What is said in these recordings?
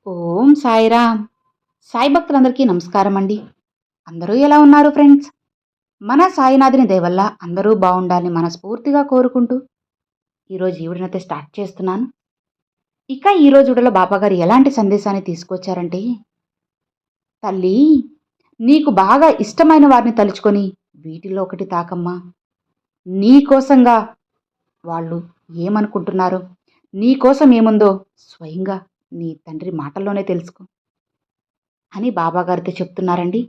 ఓం సాయిరామ్. సాయి భక్తులందరికీ నమస్కారం అండి. అందరూ ఎలా ఉన్నారు ఫ్రెండ్స్? మన సాయినాథుని దయ వల్ల అందరూ బాగుండాలని మనస్ఫూర్తిగా కోరుకుంటూ ఈరోజు ఈ వీడియోనైతే స్టార్ట్ చేస్తున్నాను. ఇక ఈరోజు వీడియోలో బాబాగారు ఎలాంటి సందేశాన్ని తీసుకొచ్చారంటే, తల్లి, నీకు బాగా ఇష్టమైన వారిని తలుచుకొని వీటిలో ఒకటి తాకమ్మా. నీ కోసంగా వాళ్ళు ఏమనుకుంటున్నారో, నీ కోసం ఏముందో స్వయంగా నీ తండ్రి మాటల్లోనే తెలుసుకో అని బాబాగారితో చెప్తున్నారండి.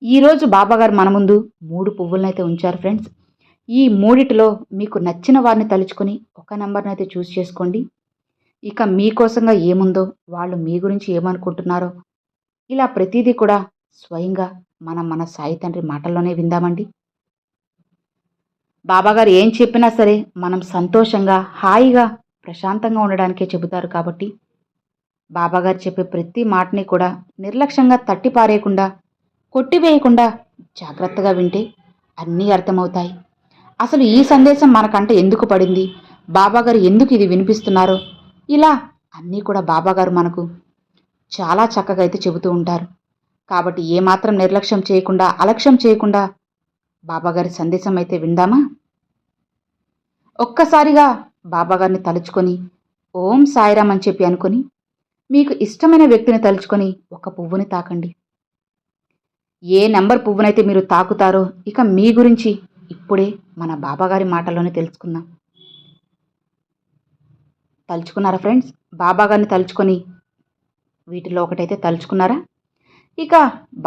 ఈరోజు బాబాగారు మన ముందు 3 పువ్వులనైతే ఉంచారు ఫ్రెండ్స్. ఈ మూడిటిలో మీకు నచ్చిన వారిని తలుచుకొని ఒక నెంబర్నైతే చూస్ చేసుకోండి. ఇక మీకోసంగా ఏముందో, వాళ్ళు మీ గురించి ఏమనుకుంటున్నారో, ఇలా ప్రతిదీ కూడా స్వయంగా మన సాయి తండ్రి మాటల్లోనే విందామండి. బాబాగారు ఏం చెప్పినా సరే మనం సంతోషంగా, హాయిగా, ప్రశాంతంగా ఉండడానికే చెబుతారు కాబట్టి బాబాగారు చెప్పే ప్రతి మాటని కూడా నిర్లక్ష్యంగా తట్టిపారేయకుండా, కొట్టివేయకుండా జాగ్రత్తగా వింటే అన్నీ అర్థమవుతాయి. అసలు ఈ సందేశం మనకంటే ఎందుకు పడింది, బాబాగారు ఎందుకు ఇది వినిపిస్తున్నారో, ఇలా అన్నీ కూడా బాబాగారు మనకు చాలా చక్కగా అయితే చెబుతూ ఉంటారు. కాబట్టి ఏమాత్రం నిర్లక్ష్యం చేయకుండా, అలక్ష్యం చేయకుండా బాబాగారి సందేశం అయితే విందామా? ఒక్కసారిగా బాబాగారిని తలుచుకొని ఓం సాయిరామ్ అని చెప్పి అనుకొని మీకు ఇష్టమైన వ్యక్తిని తలుచుకొని ఒక పువ్వుని తాకండి. ఏ నెంబర్ పువ్వునైతే మీరు తాకుతారో ఇక మీ గురించి ఇప్పుడే మన బాబాగారి మాటల్లోనే తెలుసుకుందాం. తలుచుకున్నారా ఫ్రెండ్స్? బాబాగారిని తలుచుకొని వీటిలో ఒకటైతే తలుచుకున్నారా? ఇక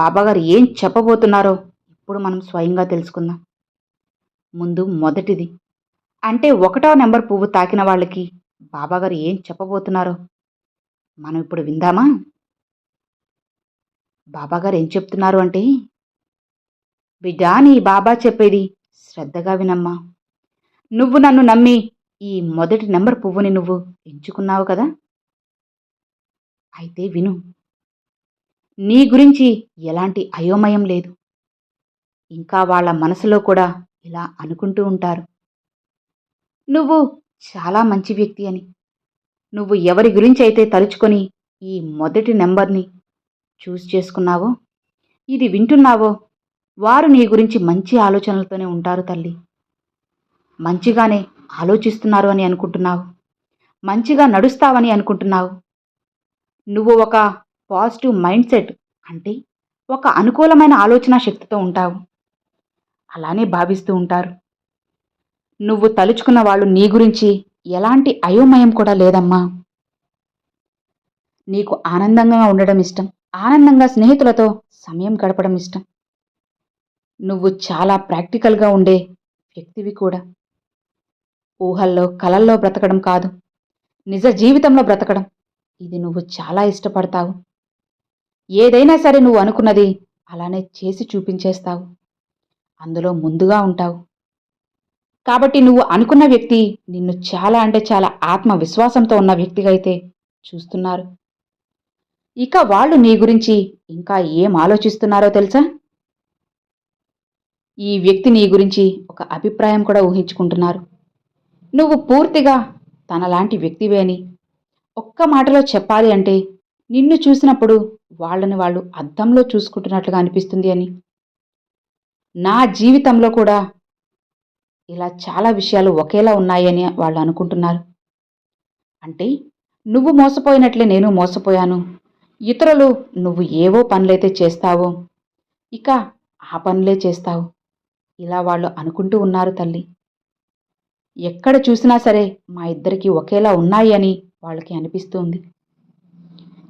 బాబాగారు ఏం చెప్పబోతున్నారో ఇప్పుడు మనం స్వయంగా తెలుసుకుందాం. ముందు మొదటిది అంటే 1వ నెంబర్ పువ్వు తాకిన వాళ్ళకి బాబాగారు ఏం చెప్పబోతున్నారో మనం ఇప్పుడు విందామా? బాబాగారు ఏం చెప్తున్నారు అంటే, బిడ్డా, నీ బాబా చెప్పేది శ్రద్ధగా వినమ్మా. నువ్వు నన్ను నమ్మి ఈ మొదటి నెంబర్ పువ్వుని నువ్వు ఎంచుకున్నావు కదా, అయితే విను. నీ గురించి ఎలాంటి అయోమయం లేదు. ఇంకా వాళ్ళ మనసులో కూడా ఇలా అనుకుంటూ ఉంటారు, నువ్వు చాలా మంచి వ్యక్తి అని. నువ్వు ఎవరి గురించి అయితే తలుచుకొని ఈ మొదటి నెంబర్ని చూస్ చేసుకున్నావో, ఇది వింటున్నావో, వారు నీ గురించి మంచి ఆలోచనలతోనే ఉంటారు తల్లి. మంచిగానే ఆలోచిస్తున్నారు అని అనుకుంటున్నావు, మంచిగా నడుస్తావని అనుకుంటున్నావు. నువ్వు ఒక పాజిటివ్ మైండ్ సెట్ అంటే ఒక అనుకూలమైన ఆలోచన శక్తితో ఉంటావు, అలానే భావిస్తూ ఉంటారు. నువ్వు తలుచుకున్న వాళ్ళు నీ గురించి ఎలాంటి అయోమయం కూడా లేదమ్మా. నీకు ఆనందంగా ఉండడం ఇష్టం, ఆనందంగా స్నేహితులతో సమయం గడపడం ఇష్టం. నువ్వు చాలా ప్రాక్టికల్గా ఉండే వ్యక్తివి కూడా. ఊహల్లో కలల్లో బ్రతకడం కాదు, నిజ జీవితంలో బ్రతకడం, ఇది నువ్వు చాలా ఇష్టపడతావు. ఏదైనా సరే నువ్వు అనుకున్నది అలానే చేసి చూపించేస్తావు, అందులో ముందుగా ఉంటావు. కాబట్టి నువ్వు అనుకున్న వ్యక్తి నిన్ను చాలా అంటే చాలా ఆత్మవిశ్వాసంతో ఉన్న వ్యక్తిగా అయితే చూస్తున్నారు. ఇక వాళ్ళు నీ గురించి ఇంకా ఏం ఆలోచిస్తున్నారో తెలుసా? ఈ వ్యక్తి నీ గురించి ఒక అభిప్రాయం కూడా ఊహించుకుంటున్నారు. నువ్వు పూర్తిగా తనలాంటి వ్యక్తివే అని. ఒక్క మాటలో చెప్పాలి అంటే, నిన్ను చూసినప్పుడు వాళ్ళని వాళ్ళు అద్దంలో చూసుకుంటున్నట్లుగా అనిపిస్తుంది అని. నా జీవితంలో కూడా ఇలా చాలా విషయాలు ఒకేలా ఉన్నాయని వాళ్ళు అనుకుంటున్నారు. అంటే నువ్వు మోసపోయినట్లే నేను మోసపోయాను. ఇతరులు నువ్వు ఏవో పనులైతే చేస్తావో ఇక ఆ పనులే చేస్తావు, ఇలా వాళ్ళు అనుకుంటూ ఉన్నారు తల్లి. ఎక్కడ చూసినా సరే మా ఇద్దరికి ఒకేలా ఉన్నాయి అని వాళ్ళకి అనిపిస్తుంది.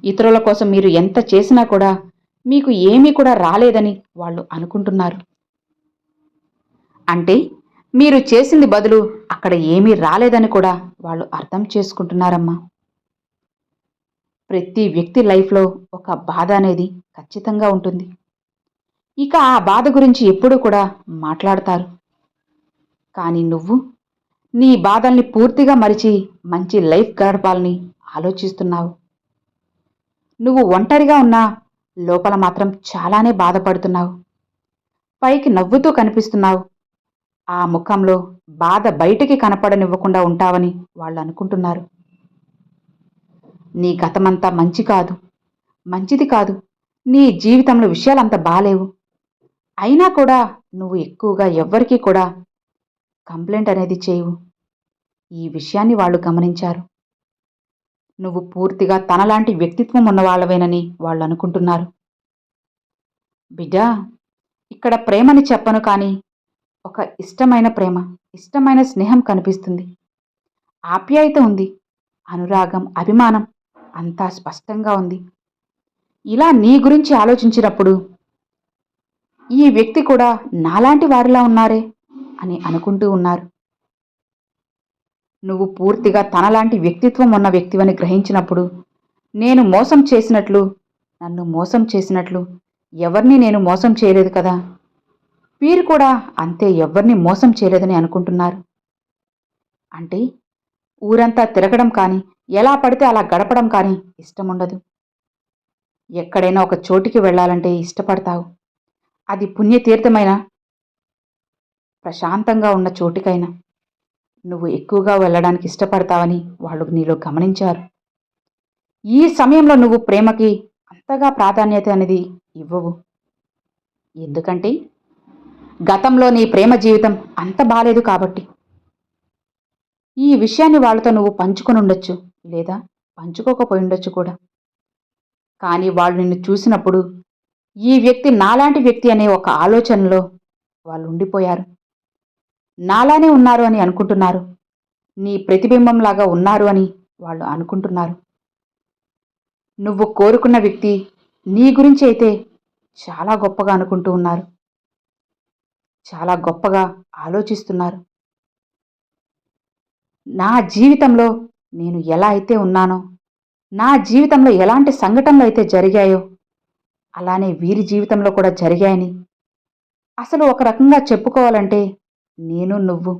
ఇతరుల కోసం మీరు ఎంత చేసినా కూడా మీకు ఏమీ కూడా రాలేదని వాళ్ళు అనుకుంటున్నారు. అంటే మీరు చేసింది బదులు అక్కడ ఏమీ రాలేదని కూడా వాళ్ళు అర్థం చేసుకుంటున్నారమ్మా. ప్రతి వ్యక్తి లైఫ్లో ఒక బాధ అనేది ఖచ్చితంగా ఉంటుంది. ఇక ఆ బాధ గురించి ఎప్పుడూ కూడా మాట్లాడతారు. కానీ నువ్వు నీ బాధల్ని పూర్తిగా మరిచి మంచి లైఫ్ గడపాలని ఆలోచిస్తున్నావు. నువ్వు ఒంటరిగా ఉన్నా లోపల మాత్రం చాలానే బాధపడుతున్నావు. పైకి నవ్వుతూ కనిపిస్తున్నావు, ఆ ముఖంలో బాధ బయటికి కనపడనివ్వకుండా ఉంటావని వాళ్ళు అనుకుంటున్నారు. నీ గతమంతా మంచిది కాదు, నీ జీవితంలో విషయాలంత బాలేవు. అయినా కూడా నువ్వు ఎక్కువగా ఎవ్వరికీ కూడా కంప్లైంట్ అనేది చేయవు. ఈ విషయాన్ని వాళ్ళు గమనించారు. నువ్వు పూర్తిగా తనలాంటి వ్యక్తిత్వం ఉన్నవాళ్ళవేనని వాళ్ళు అనుకుంటున్నారు. బిడ్డా, ఇక్కడ ప్రేమని చెప్పను కానీ ఒక ఇష్టమైన ప్రేమ, ఇష్టమైన స్నేహం కనిపిస్తుంది. ఆప్యాయత ఉంది, అనురాగం, అభిమానం అంతా స్పష్టంగా ఉంది. ఇలా నీ గురించి ఆలోచించినప్పుడు ఈ వ్యక్తి కూడా నాలాంటి వారిలా ఉన్నారే అని అనుకుంటూ ఉన్నారు. నువ్వు పూర్తిగా తనలాంటి వ్యక్తిత్వం ఉన్న వ్యక్తివని గ్రహించినప్పుడు నేను మోసం చేసినట్లు, నన్ను మోసం చేసినట్లు ఎవరిని నేను మోసం చేయలేదు కదా, వీరు కూడా అంతే ఎవరిని మోసం చేయలేదని అనుకుంటున్నారు. అంటే ఊరంతా తిరగడం కానీ, ఎలా పడితే అలా గడపడం కానీ ఇష్టముండదు. ఎక్కడైనా ఒక చోటికి వెళ్ళాలంటే ఇష్టపడతావు. అది పుణ్యతీర్థమైనా, ప్రశాంతంగా ఉన్న చోటికైనా నువ్వు ఎక్కువగా వెళ్ళడానికి ఇష్టపడతావని వాళ్ళు నీలో గమనించారు. ఈ సమయంలో నువ్వు ప్రేమకి అంతగా ప్రాధాన్యత అనేది ఇవ్వవు. ఎందుకంటే గతంలో నీ ప్రేమ జీవితం అంత బాలేదు కాబట్టి. ఈ విషయాన్ని వాళ్ళతో నువ్వు పంచుకొని ఉండొచ్చు, లేదా పంచుకోకపోయి ఉండొచ్చు కూడా. కానీ వాళ్ళు నిన్ను చూసినప్పుడు ఈ వ్యక్తి నాలాంటి వ్యక్తి అనే ఒక ఆలోచనలో వాళ్ళు ఉండిపోయారు. నాలానే ఉన్నారు అని అనుకుంటున్నారు. నీ ప్రతిబింబంలాగా ఉన్నారు అని వాళ్ళు అనుకుంటున్నారు. నువ్వు కోరుకున్న వ్యక్తి నీ గురించి అయితే చాలా గొప్పగా అనుకుంటూ ఉన్నారు. చాలా గొప్పగా ఆలోచిస్తున్నారు. నా జీవితంలో నేను ఎలా అయితే ఉన్నానో, నా జీవితంలో ఎలాంటి సంఘటనలు అయితే జరిగాయో అలానే వీరి జీవితంలో కూడా జరిగాయని, అసలు ఒక రకంగా చెప్పుకోవాలంటే నేను నువ్వు,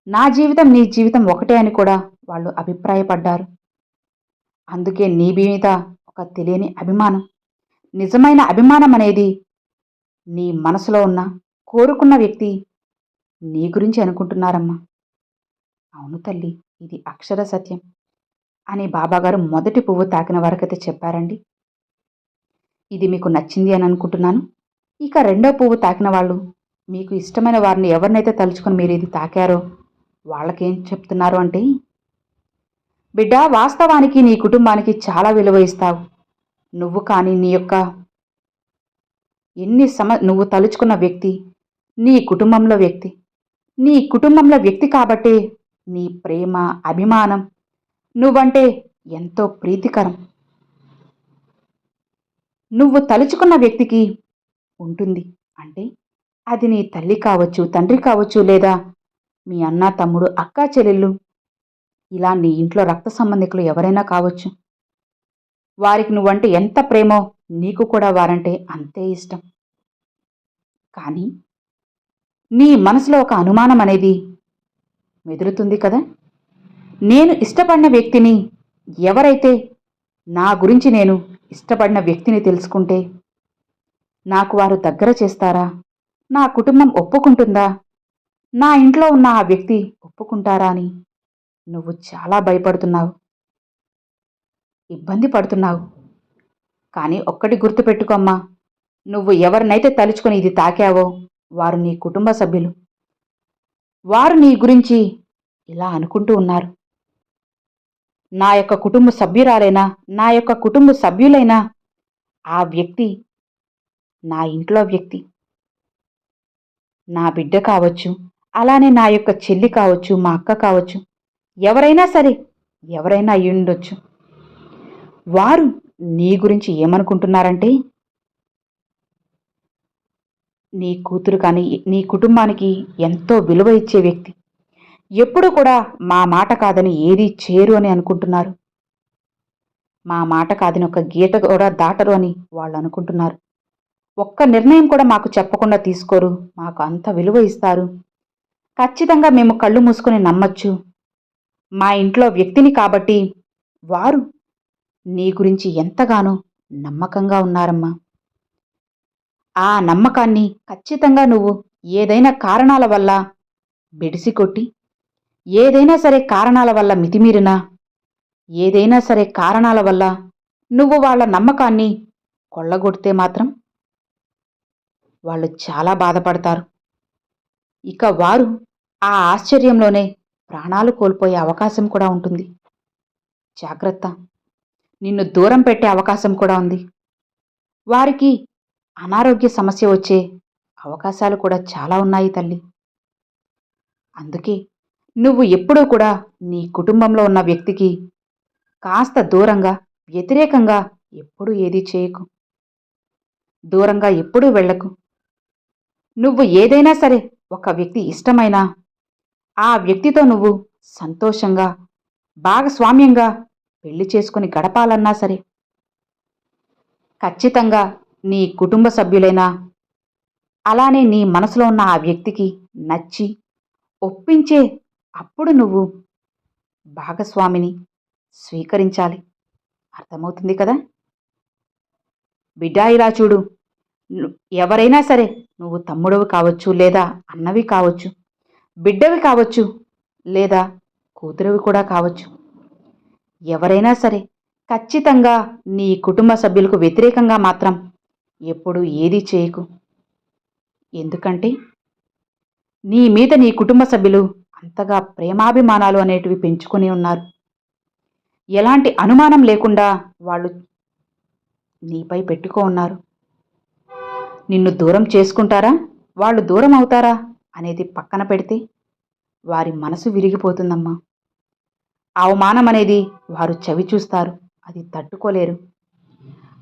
నా జీవితం నీ జీవితం ఒకటే అని కూడా వాళ్ళు అభిప్రాయపడ్డారు. అందుకే నీ మీద ఒక తెలియని అభిమానం, నిజమైన అభిమానం అనేది నీ మనసులో ఉన్న కోరుకున్న వ్యక్తి నీ గురించి అనుకుంటున్నారమ్మా. అవును తల్లి, ఇది అక్షర సత్యం అని బాబాగారు మొదటి పువ్వు తాకిన వరకైతే చెప్పారండి. ఇది మీకు నచ్చింది అని అనుకుంటున్నాను. ఇక రెండో పువ్వు తాకిన వాళ్ళు, మీకు ఇష్టమైన వారిని ఎవరినైతే తలుచుకొని మీరు ఇది తాకారో వాళ్ళకేం చెప్తున్నారు అంటే, బిడ్డ, వాస్తవానికి నీ కుటుంబానికి చాలా విలువ ఇస్తావు. నువ్వు కానీ నీ యొక్క నువ్వు తలుచుకున్న వ్యక్తి నీ కుటుంబంలో వ్యక్తి. నీ కుటుంబంలో వ్యక్తి కాబట్టే నీ ప్రేమ, అభిమానం నువ్వంటే ఎంతో ప్రీతికరం. నువ్వు తలుచుకున్న వ్యక్తికి ఉంటుంది అంటే అది నీ తల్లి కావచ్చు, తండ్రి కావచ్చు, లేదా మీ అన్న, తమ్ముడు, అక్క, చెల్లెళ్ళు, ఇలా నీ ఇంట్లో రక్త సంబంధికులు ఎవరైనా కావచ్చు. వారికి నువ్వంటే ఎంత ప్రేమో నీకు కూడా వారంటే అంతే ఇష్టం. కానీ నీ మనసులో ఒక అనుమానం అనేది మెదులుతుంది కదా. నేను ఇష్టపడిన వ్యక్తిని, ఎవరైతే నా గురించి నేను ఇష్టపడిన వ్యక్తిని తెలుసుకుంటే నాకు వారు దగ్గర చేస్తారా, నా కుటుంబం ఒప్పుకుంటుందా, నా ఇంట్లో ఉన్న ఆ వ్యక్తి ఒప్పుకుంటారా అని నువ్వు చాలా భయపడుతున్నావు, ఇబ్బంది పడుతున్నావు. కానీ ఒక్కటి గుర్తుపెట్టుకోమ్మా, నువ్వు ఎవరినైతే తలుచుకొని ఇది తాకావో వారు నీ కుటుంబ సభ్యులు. వారు నీ గురించి ఇలా అనుకుంటూ ఉన్నారు, నా యొక్క కుటుంబ సభ్యురాలైనా, నా యొక్క కుటుంబ సభ్యులైనా ఆ వ్యక్తి నా ఇంట్లో వ్యక్తి, నా బిడ్డ కావచ్చు, అలానే నా యొక్క చెల్లి కావచ్చు, మా అక్క కావచ్చు, ఎవరైనా సరే, ఎవరైనా అయి ఉండొచ్చు. వారు నీ గురించి ఏమనుకుంటున్నారంటే, నీ కూతురు కానీ నీ కుటుంబానికి ఎంతో విలువ ఇచ్చే వ్యక్తి, ఎప్పుడు కూడా మా మాట కాదని ఏది చేరు అని అనుకుంటున్నారు. మా మాట కాదని ఒక గీత కూడా దాటరు అని వాళ్ళు అనుకుంటున్నారు. ఒక్క నిర్ణయం కూడా మాకు చెప్పకుండా తీసుకోరు, మాకు అంత విలువ ఇస్తారు. ఖచ్చితంగా మేము కళ్ళు మూసుకొని నమ్మచ్చు, మా ఇంట్లో వ్యక్తిని కాబట్టి వారు నీ గురించి ఎంతగానో నమ్మకంగా ఉన్నారమ్మా. ఆ నమ్మకాన్ని ఖచ్చితంగా నువ్వు ఏదైనా కారణాల వల్ల బెడిసికొట్టి, ఏదైనా సరే కారణాల వల్ల మితిమీరినా ఏదైనా సరే కారణాల వల్ల నువ్వు వాళ్ళ నమ్మకాన్ని కొల్లగొడితే మాత్రం వాళ్ళు చాలా బాధపడతారు. ఇక వారు ఆ ఆశ్చర్యంలోనే ప్రాణాలు కోల్పోయే అవకాశం కూడా ఉంటుంది. జాగ్రత్త. నిన్ను దూరం పెట్టే అవకాశం కూడా ఉంది. వారికి అనారోగ్య సమస్య వచ్చే అవకాశాలు కూడా చాలా ఉన్నాయి తల్లి. అందుకే నువ్వు ఎప్పుడూ కూడా నీ కుటుంబంలో ఉన్న వ్యక్తికి కాస్త దూరంగా, వ్యతిరేకంగా ఎప్పుడూ ఏదీ చేయకు. దూరంగా ఎప్పుడూ వెళ్ళకు. నువ్వు ఏదైనా సరే ఒక వ్యక్తి ఇష్టమైనా ఆ వ్యక్తితో నువ్వు సంతోషంగా, భాగస్వామ్యంగా పెళ్లి చేసుకుని గడపాలన్నా సరే ఖచ్చితంగా నీ కుటుంబ సభ్యులైనా అలానే నీ మనసులో ఉన్న ఆ వ్యక్తికి నచ్చి ఒప్పించే అప్పుడు నువ్వు భాగస్వామిని స్వీకరించాలి. అర్థమవుతుంది కదా? బిడ్డా ఇలా చూడు, ను- ఎవరైనా సరే నువ్వు తమ్ముడవి కావచ్చు, లేదా అన్నవి కావచ్చు, బిడ్డవి కావచ్చు, లేదా కూతురివి కూడా కావచ్చు. ఎవరైనా సరే ఖచ్చితంగా నీ కుటుంబ సభ్యులకు వ్యతిరేకంగా మాత్రం ఎప్పుడూ ఏదీ చేయకు. ఎందుకంటే నీ మీద నీ కుటుంబ సభ్యులు అంతగా ప్రేమాభిమానాలు అనేటివి పెంచుకొని ఉన్నారు. ఎలాంటి అనుమానం లేకుండా వాళ్ళు నీపై పెట్టుకో ఉన్నారు. నిన్ను దూరం చేసుకుంటారా, వాళ్ళు దూరం అవుతారా అనేది పక్కన పెడితే వారి మనసు విరిగిపోతుందమ్మా. అవమానం అనేది వారు చవి చూస్తారు, అది తట్టుకోలేరు.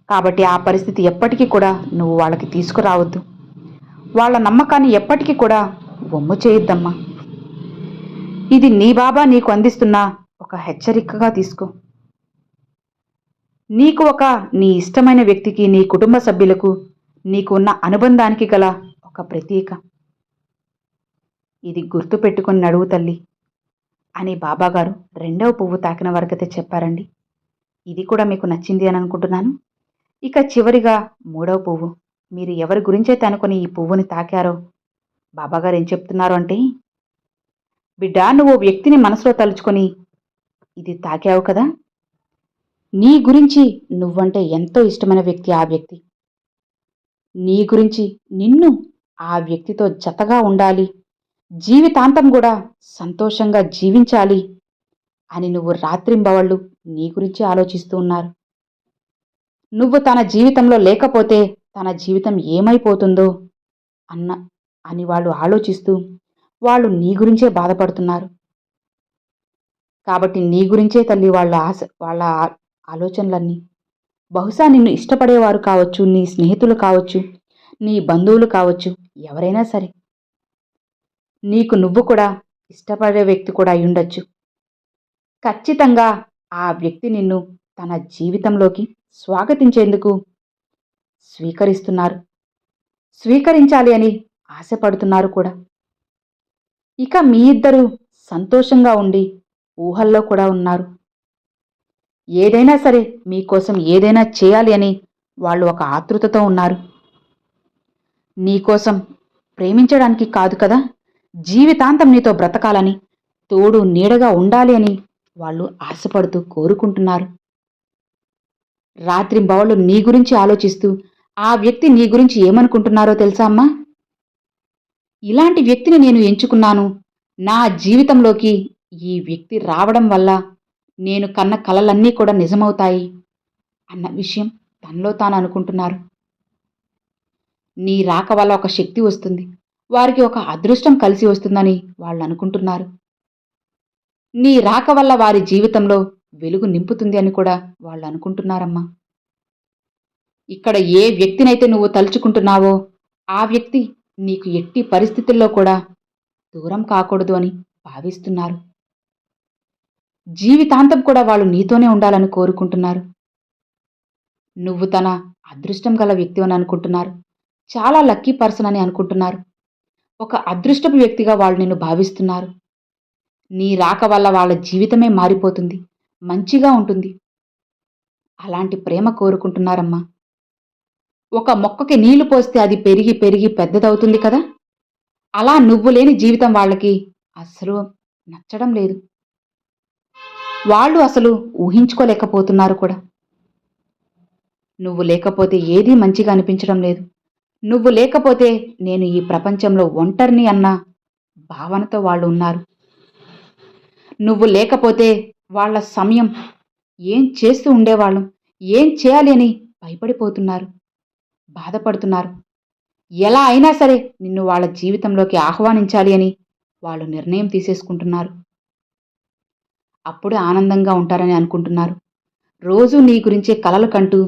కాబట్టి ఆ పరిస్థితి ఎప్పటికీ కూడా నువ్వు వాళ్ళకి తీసుకురావద్దు. వాళ్ళ నమ్మకాన్ని ఎప్పటికీ కూడా వమ్ము చేయొద్దమ్మా. ఇది నీ బాబా నీకు అందిస్తున్న ఒక హెచ్చరికగా తీసుకో. నీకు నీ ఇష్టమైన వ్యక్తికి, నీ కుటుంబ సభ్యులకు నీకు ఉన్న అనుబంధానికి గల ఒక ప్రతీక. ఇది గుర్తు పెట్టుకుని నడువు తల్లి అని బాబాగారు రెండవ పువ్వు తాకిన వరకైతే చెప్పారండి. ఇది కూడా మీకు నచ్చింది అని అనుకుంటున్నాను. ఇక చివరిగా మూడవ పువ్వు. మీరు ఎవరి గురించైతే అనుకుని ఈ పువ్వుని తాకారో బాబాగారు ఏం చెప్తున్నారు అంటే, బిడ్డా నువ్వు ఓ వ్యక్తిని మనసులో తలుచుకొని ఇది తాకావు కదా, నీ గురించి నువ్వంటే ఎంతో ఇష్టమైన వ్యక్తి ఆ వ్యక్తి. నీ గురించి నిన్ను ఆ వ్యక్తితో జతగా ఉండాలి, జీవితాంతం కూడా సంతోషంగా జీవించాలి అని నువ్వు రాత్రింబవళ్ళు నీ గురించి ఆలోచిస్తూ ఉన్నారు. నువ్వు తన జీవితంలో లేకపోతే తన జీవితం ఏమైపోతుందో అన్న అని వాళ్ళు ఆలోచిస్తూ వాళ్ళు నీ గురించే బాధపడుతున్నారు. కాబట్టి నీ గురించే తల్లి వాళ్ళ ఆలోచనలన్నీ. బహుశా నిన్ను ఇష్టపడేవారు కావచ్చు, నీ స్నేహితులు కావచ్చు, నీ బంధువులు కావచ్చు, ఎవరైనా సరే. నీకు నువ్వు కూడా ఇష్టపడే వ్యక్తి కూడా అయ్యుండొచ్చు. ఖచ్చితంగా ఆ వ్యక్తి నిన్ను తన జీవితంలోకి స్వాగతించేందుకు స్వీకరిస్తున్నారు. స్వీకరించాలి అని ఆశపడుతున్నారు కూడా. ఇక మీ ఇద్దరూ సంతోషంగా ఉండి ఊహల్లో కూడా ఉన్నారు. ఏదైనా సరే మీకోసం ఏదైనా చేయాలి అని వాళ్ళు ఒక ఆతృతతో ఉన్నారు. నీకోసం ప్రేమించడానికి కాదు కదా, జీవితాంతం నీతో బ్రతకాలని, తోడు నీడగా ఉండాలి అని వాళ్ళు ఆశపడుతూ కోరుకుంటున్నారు. రాత్రింబవళ్ళు నీ గురించి ఆలోచిస్తూ ఆ వ్యక్తి నీ గురించి ఏమనుకుంటున్నారో తెలుసా అమ్మా? ఇలాంటి వ్యక్తిని నేను ఎంచుకున్నాను, నా జీవితంలోకి ఈ వ్యక్తి రావడం వల్ల నేను కన్న కలలన్నీ కూడా నిజమవుతాయి అన్న విషయం తనలో తాను అనుకుంటున్నారు. నీ రాక వల్ల ఒక శక్తి వస్తుంది, వారికి ఒక అదృష్టం కలిసి వస్తుందని వాళ్ళు అనుకుంటున్నారు. నీ రాక వల్ల వారి జీవితంలో వెలుగు నింపుతుంది అని కూడా వాళ్ళు అనుకుంటున్నారమ్మా. ఇక్కడ ఏ వ్యక్తినైతే నువ్వు తలుచుకుంటున్నావో ఆ వ్యక్తి నీకు ఎట్టి పరిస్థితుల్లో కూడా దూరం కాకూడదు అని భావిస్తున్నారు. జీవితాంతం కూడా వాళ్ళు నీతోనే ఉండాలని కోరుకుంటున్నారు. నువ్వు తన అదృష్టం గల వ్యక్తి అని అనుకుంటున్నారు. చాలా లక్కీ పర్సన్ అని అనుకుంటున్నారు. ఒక అదృష్టపు వ్యక్తిగా వాళ్ళు నిన్ను భావిస్తున్నారు. నీ రాక వల్ల వాళ్ళ జీవితమే మారిపోతుంది, మంచిగా ఉంటుంది. అలాంటి ప్రేమ కోరుకుంటున్నారమ్మా. ఒక మొక్కకి నీళ్లు పోస్తే అది పెరిగి పెరిగి పెద్దదవుతుంది కదా, అలా నువ్వు లేని జీవితం వాళ్ళకి అస్సలు నచ్చడం లేదు. వాళ్ళు అసలు ఊహించుకోలేకపోతున్నారు కూడా. నువ్వు లేకపోతే ఏదీ మంచిగా అనిపించడం లేదు. నువ్వు లేకపోతే నేను ఈ ప్రపంచంలో ఒంటరిని అన్న భావనతో వాళ్ళు ఉన్నారు. నువ్వు లేకపోతే వాళ్ళ సమయం ఏం చేస్తూ ఉండేవాళ్ళం, ఏం చేయాలి అని భయపడిపోతున్నారు, బాధపడుతున్నారు. ఎలా అయినా సరే నిన్ను వాళ్ళ జీవితంలోకి ఆహ్వానించాలి అని వాళ్ళు నిర్ణయం తీసేసుకుంటున్నారు. అప్పుడే ఆనందంగా ఉంటారని అనుకుంటున్నారు. రోజూ నీ గురించే కలలు కంటూ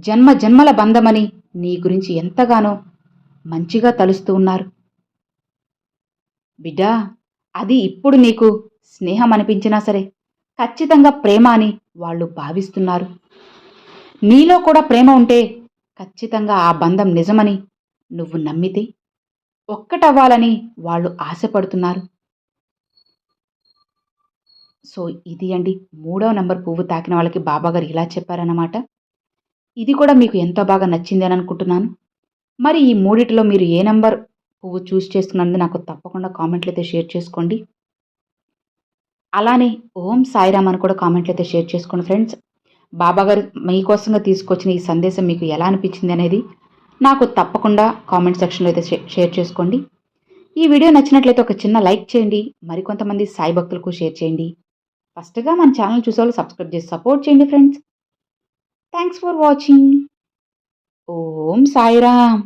జన్మ జన్మల బంధమని నీ గురించి ఎంతగానో మంచిగా తలుస్తూ ఉన్నారు. బిడ్డా, అది ఇప్పుడు నీకు స్నేహం అనిపించినా సరే ఖచ్చితంగా ప్రేమ అని వాళ్ళు భావిస్తున్నారు. నీలో కూడా ప్రేమ ఉంటే ఖచ్చితంగా ఆ బంధం నిజమని నువ్వు నమ్మితే ఒక్కటవ్వాలని వాళ్ళు ఆశపడుతున్నారు. సో ఇది అండి, 3వ నంబర్ పువ్వు తాకిన వాళ్ళకి బాబాగారు ఇలా చెప్పారన్నమాట. ఇది కూడా మీకు ఎంతో బాగా నచ్చింది అని అనుకుంటున్నాను. మరి ఈ మూడిటిలో మీరు ఏ నంబర్ పువ్వు చూస్ చేసుకున్నది నాకు తప్పకుండా కామెంట్లు అయితే షేర్ చేసుకోండి. అలానే ఓం సాయిరామ్ అని కూడా కామెంట్లు అయితే షేర్ చేసుకోండి ఫ్రెండ్స్. బాబాగారు మీకోసంగా తీసుకొచ్చిన ఈ సందేశం మీకు ఎలా అనిపించింది అనేది నాకు తప్పకుండా కామెంట్ సెక్షన్లో అయితే షేర్ చేసుకోండి. ఈ వీడియో నచ్చినట్లయితే ఒక చిన్న లైక్ చేయండి. మరికొంతమంది సాయి భక్తులకు షేర్ చేయండి. ఫస్ట్గా మన ఛానల్ చూసేవాళ్ళు సబ్స్క్రైబ్ చేసి సపోర్ట్ చేయండి friends. Thanks for watching. Om Sairam.